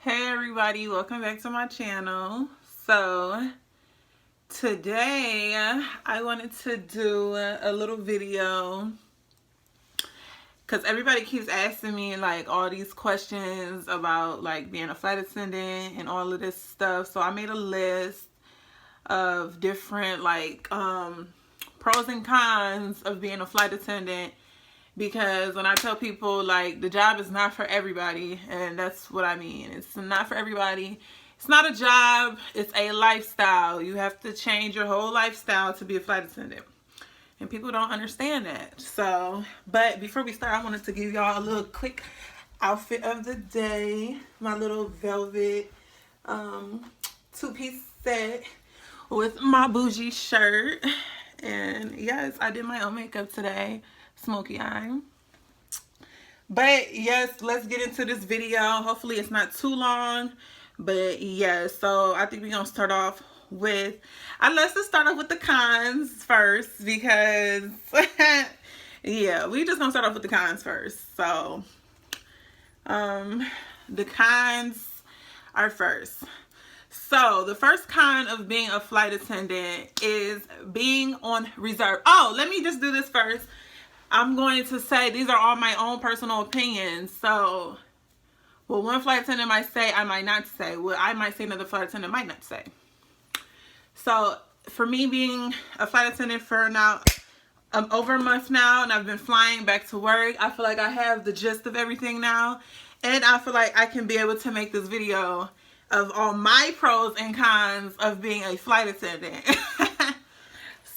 Hey everybody, welcome back to my channel. So today I wanted to do a little video because everybody keeps asking me like all these questions about like being a flight attendant and all of this stuff. So I made a list of different like pros and cons of being a flight attendant. Because when I tell people like the job is not for everybody, and that's what I mean. It's not for everybody. It's not a job. It's a lifestyle. You have to change your whole lifestyle to be a flight attendant. And people don't understand that. So, but before we start, I wanted to give y'all a little quick outfit of the day. My little velvet two-piece set with my bougie shirt. And yes, I did my own makeup today. Smoky eye. But yes, let's get into this video. Hopefully it's not too long, but yeah, so I think we're gonna start off with let's just start off with the cons first, because yeah, we just gonna start off with the cons first. So the cons are first. So the first con of being a flight attendant is being on reserve. Oh, let me just do this first. I'm going to say these are all my own personal opinions. So, what one flight attendant might say, I might not say. What I might say, another flight attendant might not say. So, for me being a flight attendant for now, over a month now, and I've been flying back to work, I feel like I have the gist of everything now. And I feel like I can be able to make this video of all my pros and cons of being a flight attendant.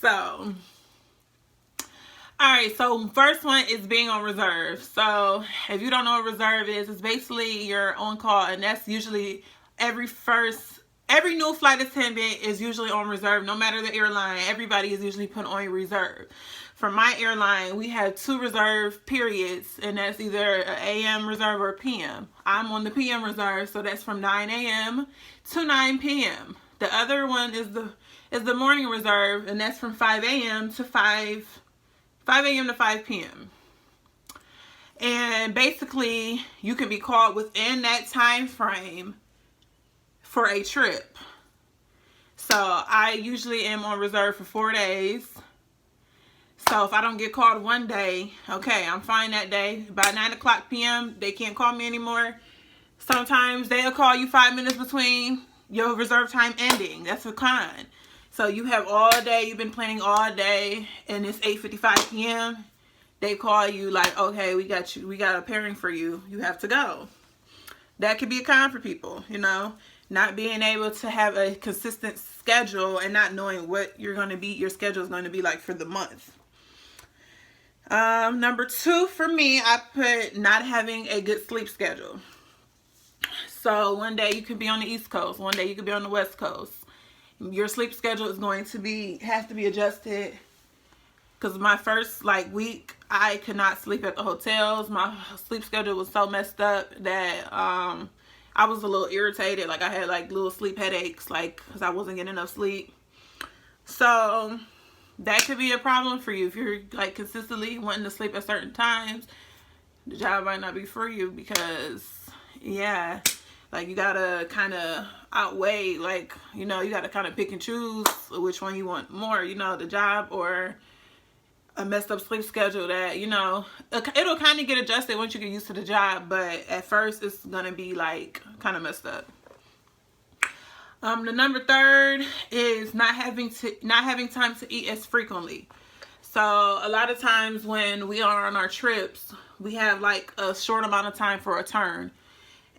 So... Alright, so first one is being on reserve. So if you don't know what reserve is, it's basically your on call, and that's usually every new flight attendant is usually on reserve. No matter the airline, everybody is usually put on reserve. For my airline, we have 2 reserve periods, and that's either an AM reserve or PM. I'm on the PM reserve, so that's from 9 AM to 9 PM. The other one is the morning reserve, and that's from 5 AM to 5 AM to 5 PM. And basically, you can be called within that time frame for a trip. So I usually am on reserve for 4 days. So if I don't get called one day, okay, I'm fine that day. By 9 o'clock PM, they can't call me anymore. Sometimes they'll call you 5 minutes between your reserve time ending. That's a con. So you have all day, you've been planning all day, and it's 8:55 PM. They call you like, okay, we got a pairing for you. You have to go. That could be a con for people, you know, not being able to have a consistent schedule and not knowing what your schedule is going to be like for the month. Number 2 for me, I put not having a good sleep schedule. So one day you could be on the East Coast, one day you could be on the West Coast. Your sleep schedule is going to have to be adjusted, because my first week I could not sleep at the hotels. My sleep schedule was so messed up that I was a little irritated. Like I had little sleep headaches, because I wasn't getting enough sleep. So that could be a problem for you if you're consistently wanting to sleep at certain times. The job might not be for you, because yeah, you gotta kind of outweigh, you gotta kind of pick and choose which one you want more, the job or a messed up sleep schedule that, it'll kind of get adjusted once you get used to the job, but at first it's gonna be kind of messed up. The number 3 is not having time to eat as frequently. So a lot of times when we are on our trips, we have a short amount of time for a turn.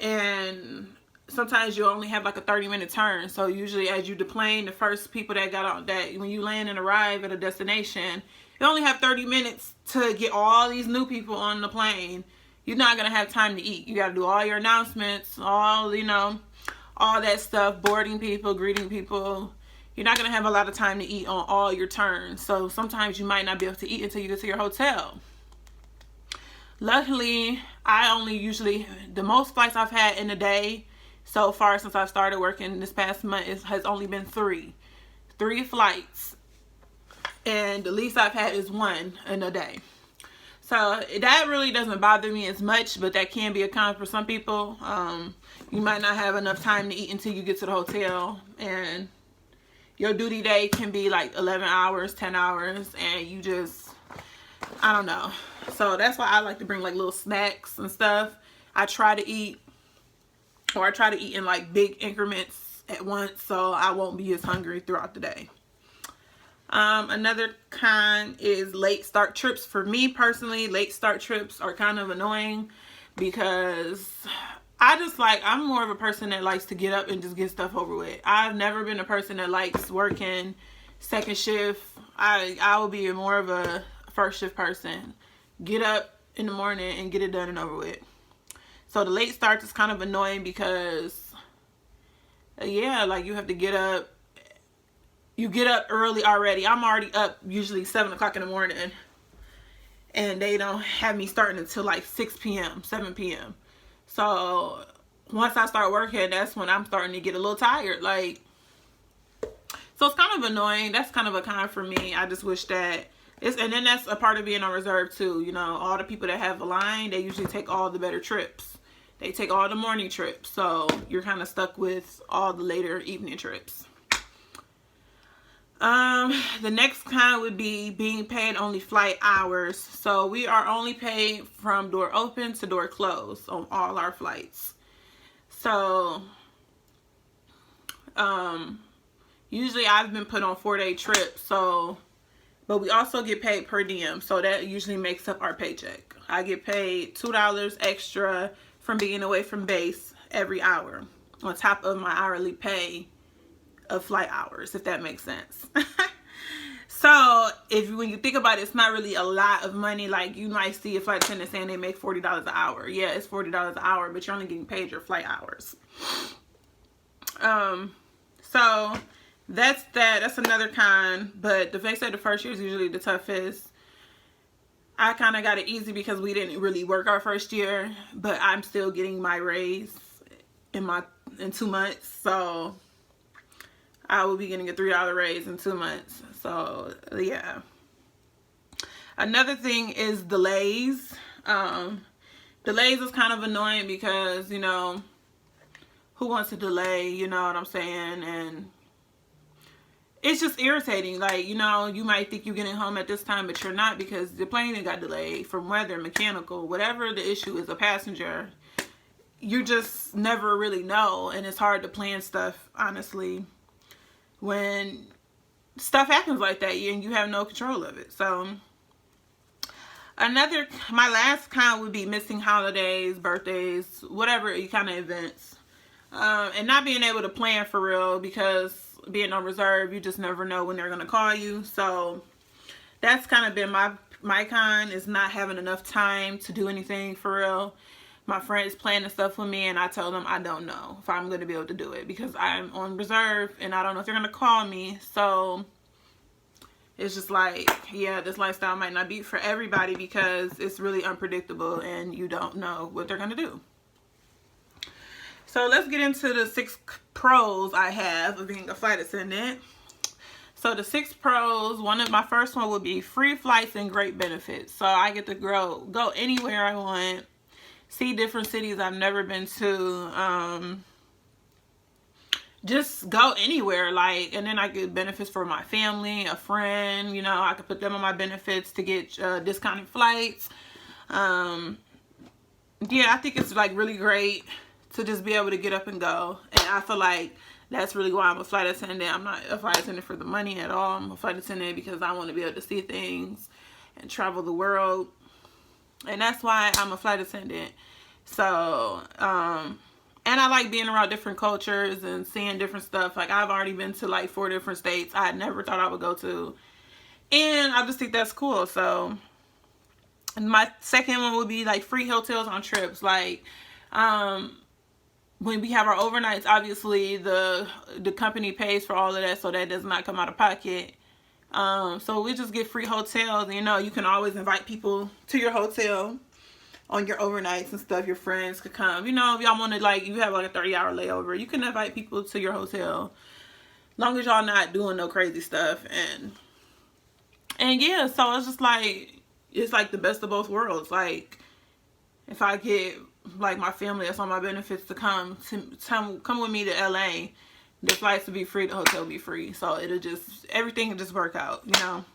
And sometimes you only have a 30-minute turn. So usually as you deplane, the first people that got on when you land and arrive at a destination, you only have 30 minutes to get all these new people on the plane. You're not going to have time to eat. You got to do all your announcements, all that stuff, boarding people, greeting people. You're not going to have a lot of time to eat on all your turns. So sometimes you might not be able to eat until you get to your hotel. Luckily, the most flights I've had in a day so far since I've started working this past month has only been 3 flights, and the least I've had is 1 in a day. So that really doesn't bother me as much, but that can be a con for some people. You might not have enough time to eat until you get to the hotel, and your duty day can be like 11 hours, 10 hours, and you just, I don't know. So that's why I like to bring like little snacks and stuff. I try to eat in like big increments at once, so I won't be as hungry throughout the day. Another con is late start trips. For me personally, late start trips are kind of annoying because I'm more of a person that likes to get up and just get stuff over with. I've never been a person that likes working second shift. I will be more of a first shift person. Get up in the morning and get it done and over with. So the late starts is kind of annoying because, yeah, like you have to get up. You get up early already. I'm already up usually 7 o'clock in the morning. And they don't have me starting until like 6 p.m., 7 p.m. So once I start working, that's when I'm starting to get a little tired. Like, so it's kind of annoying. That's kind of a con for me. I just wish that and then that's a part of being on reserve too. You know, all the people that have a line, they usually take all the better trips. They take all the morning trips. So you're kind of stuck with all the later evening trips. The next kind would be being paid only flight hours. So we are only paid from door open to door closed on all our flights. So, usually I've been put on 4-day trips. So, but we also get paid per diem. So that usually makes up our paycheck. I get paid $2 extra from being away from base every hour on top of my hourly pay of flight hours, if that makes sense. So when you think about it, it's not really a lot of money. Like you might see a flight attendant saying they make $40 an hour. Yeah, it's $40 an hour, but you're only getting paid your flight hours. So that's that. That's another con. But they say the first year is usually the toughest. I kind of got it easy because we didn't really work our first year, but I'm still getting my raise in 2 months. So I will be getting a $3 raise in 2 months. So, yeah. Another thing is delays. Delays is kind of annoying because, you know, who wants to delay? You know what I'm saying? And it's just irritating. Like, you know, you might think you're getting home at this time, but you're not because the plane got delayed from weather, mechanical, whatever the issue is, a passenger. You just never really know. And it's hard to plan stuff, honestly, when stuff happens like that and you have no control of it. So my last con would be missing holidays, birthdays, whatever kind of events, and not being able to plan for real because being on reserve, you just never know when they're going to call you. So that's kind of been my con, is not having enough time to do anything for real. My friends planning stuff with me, and I tell them I don't know if I'm going to be able to do it because I'm on reserve and I don't know if they're going to call me. So it's just like, yeah, this lifestyle might not be for everybody because it's really unpredictable and you don't know what they're going to do. So let's get into the 6 pros I have of being a flight attendant. So the 6 pros, my first one would be free flights and great benefits. So I get to go anywhere I want. See different cities I've never been to. Just go anywhere, like, and then I get benefits for my family, a friend, you know, I could put them on my benefits to get discounted flights. Yeah, I think it's like really great to just be able to get up and go. And I feel like that's really why I'm a flight attendant. I'm not a flight attendant for the money at all. I'm a flight attendant because I want to be able to see things and travel the world. And that's why I'm a flight attendant. So, and I like being around different cultures and seeing different stuff. Like, I've already been to like 4 different states I had never thought I would go to. And I just think that's cool. So, and my second one would be like free hotels on trips. Like, when we have our overnights, obviously the company pays for all of that, so that does not come out of pocket. So we just get free hotels. You know, you can always invite people to your hotel on your overnights and stuff. Your friends could come. You know, if y'all want to, like, you have like a 30-hour layover, you can invite people to your hotel, long as y'all not doing no crazy stuff. And yeah, so it's just like, it's like the best of both worlds. Like, if I get like my family that's on my benefits to come with me to LA, the flights will be free, the hotel will be free. So it'll just, everything will just work out, you know.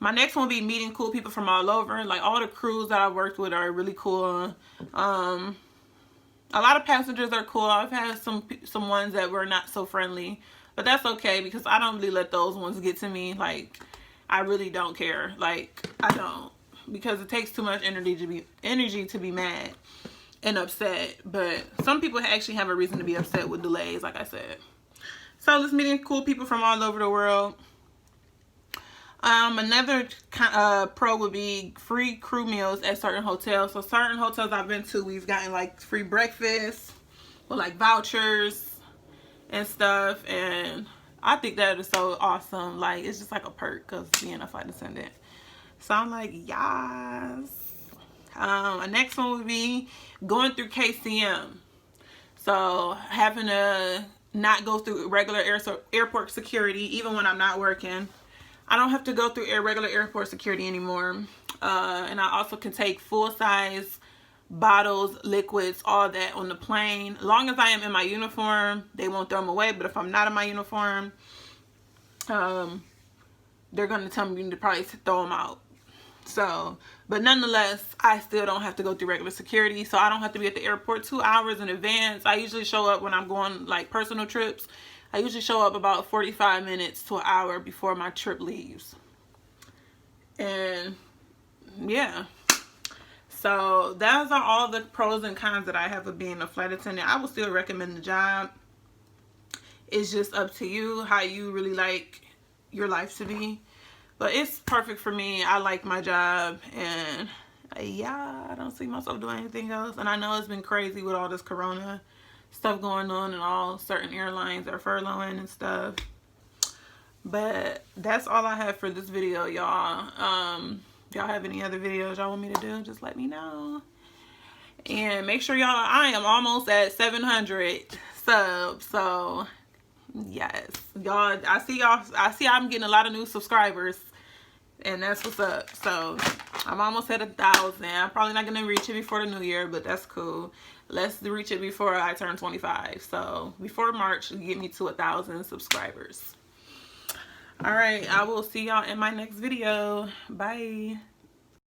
My next one will be meeting cool people from all over. Like, all the crews that I've worked with are really cool. A lot of passengers are cool. I've had some ones that were not so friendly, but that's okay because I don't really let those ones get to me. Like, I really don't care. Like, I don't, because it takes too much energy to be mad and upset. But some people actually have a reason to be upset with delays, like I said. So just meeting cool people from all over the world. Another pro would be free crew meals at certain hotels. So certain hotels I've been to, we've gotten like free breakfast with like vouchers and stuff, and I think that is so awesome. Like, it's just like a perk of being a flight attendant. So I'm like, yes. The next one would be going through KCM. So having to not go through regular airport security, even when I'm not working. I don't have to go through regular airport security anymore. And I also can take full-size bottles, liquids, all that on the plane. As long as I am in my uniform, they won't throw them away. But if I'm not in my uniform, they're going to tell me to probably throw them out. So, but nonetheless, I still don't have to go through regular security. So I don't have to be at the airport 2 hours in advance. I usually show up when I'm going like personal trips. I usually show up about 45 minutes to an hour before my trip leaves. And yeah. So those are all the pros and cons that I have of being a flight attendant. I would still recommend the job. It's just up to you how you really like your life to be. But it's perfect for me. I like my job, and yeah, I don't see myself doing anything else. And I know it's been crazy with all this corona stuff going on, and all certain airlines are furloughing and stuff. But that's all I have for this video, y'all. If y'all have any other videos y'all want me to do, just let me know. And make sure y'all, I am almost at 700 subs. So yes, y'all, I see I'm getting a lot of new subscribers, and that's what's up. So I'm almost at 1,000. I'm probably not gonna reach it before the new year, but that's cool. Let's reach it before I turn 25. So before March, get me to 1,000 subscribers. All right, I will see y'all in my next video. Bye.